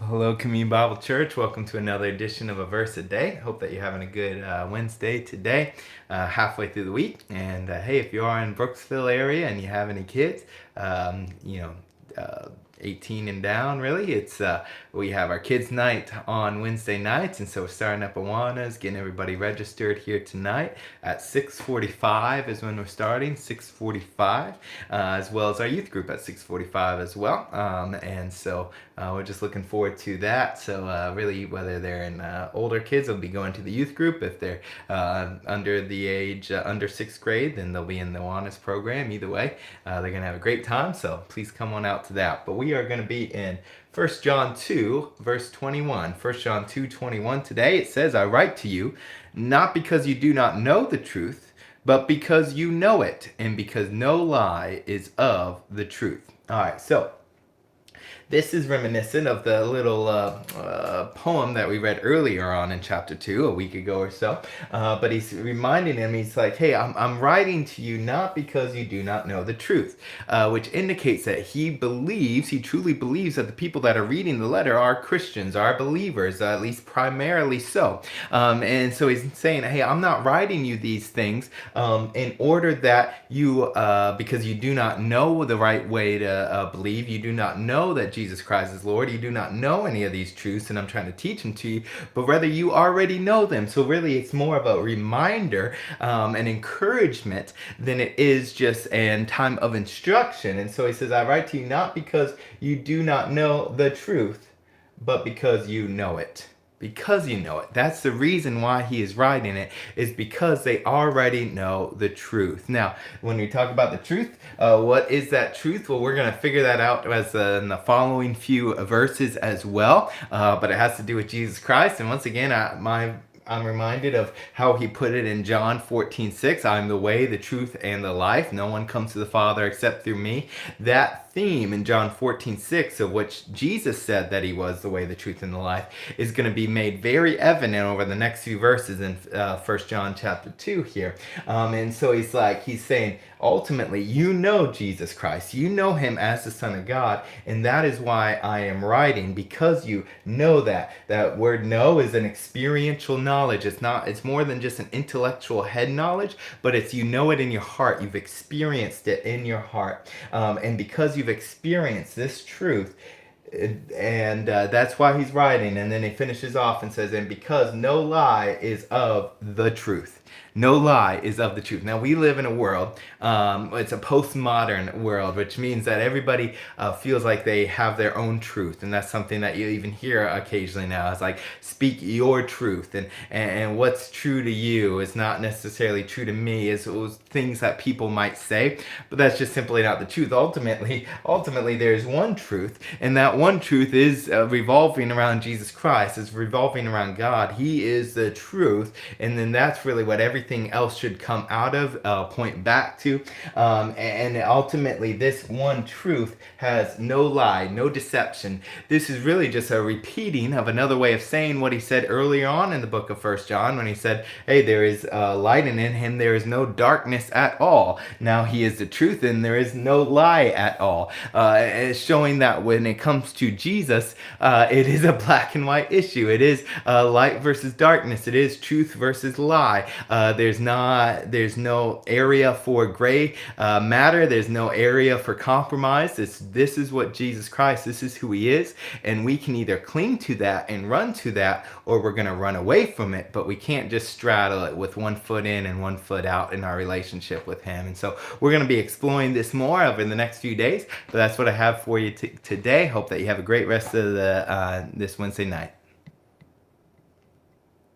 Hello, Community Bible Church. Welcome to another edition of A Verse a Day. Hope that you're having a good Wednesday today, halfway through the week. And hey, if you are in Brooksville area and you have any kids, um, you know, uh, 18 and down, really, we have our kids' night on Wednesday nights, and so we're starting up Awanas, getting everybody registered here tonight at 6:45 is when we're starting. 6:45, as well as our youth group at 6:45 as well. And so we're just looking forward to that. So really, whether they're in older kids, they'll be going to the youth group. If they're under the age under sixth grade, then they'll be in the Awanas program. Either way, they're gonna have a great time. So please come on out to that. But we are going to be in 1 John 2, verse 21. 1 John 2:21 today. It says, I write to you, not because you do not know the truth, but because you know it, and because no lie is of the truth. All right, so this is reminiscent of the little poem that we read earlier on in chapter 2, a week ago or so. But he's reminding him, he's like, hey, I'm writing to you not because you do not know the truth, which indicates that he truly believes that the people that are reading the letter are Christians, are believers, at least primarily so. And so he's saying, hey, I'm not writing you these things in order that you, because you do not know the right way to believe, you do not know that Jesus Christ is Lord, you do not know any of these truths, and I'm trying to teach them to you, but rather you already know them. So really it's more of a reminder and encouragement than it is just a time of instruction. And so he says, I write to you not because you do not know the truth, but because you know it. Because you know it. That's the reason why he is writing it, is because they already know the truth. Now, when we talk about the truth, what is that truth? Well, we're going to figure that out as in the following few verses as well. But it has to do with Jesus Christ. And once again, I'm reminded of how he put it in John 14:6. I'm the way, the truth, and the life. No one comes to the Father except through me. That theme in John 14:6, of which Jesus said that he was the way, the truth, and the life, is going to be made very evident over the next few verses in 1 John chapter 2 here. And so he's saying, ultimately, you know Jesus Christ. You know him as the Son of God. And that is why I am writing, because you know that. That word know is an experiential knowledge. It's more than just an intellectual head knowledge, but it's, you know it in your heart. You've experienced it in your heart. And because you've experienced this truth, and that's why he's writing. And then he finishes off and says, and because no lie is of the truth. No lie is of the truth. Now, we live in a world, it's a postmodern world, which means that everybody feels like they have their own truth. And that's something that you even hear occasionally now. It's like, speak your truth. And what's true to you is not necessarily true to me, is those things that people might say. But that's just simply not the truth. Ultimately, there's one truth. And that one truth is revolving around Jesus Christ. It's revolving around God. He is the truth. And then that's really what everything else should come out of, point back to. And ultimately, this one truth has no lie, no deception. This is really just a repeating of another way of saying what he said earlier on in the book of 1 John, when he said, hey, there is light, and in him there is no darkness at all. Now he is the truth, and there is no lie at all. It's showing that when it comes to Jesus, it is a black and white issue. It is light versus darkness. It is truth versus lie. There's no area for gray matter. There's no area for compromise. This is what Jesus Christ, this is who he is, and we can either cling to that and run to that, or we're going to run away from it, but we can't just straddle it with one foot in and one foot out in our relationship with him. And so we're going to be exploring this more over the next few days, but that's what I have for you today. Hope that you have a great rest of this Wednesday night.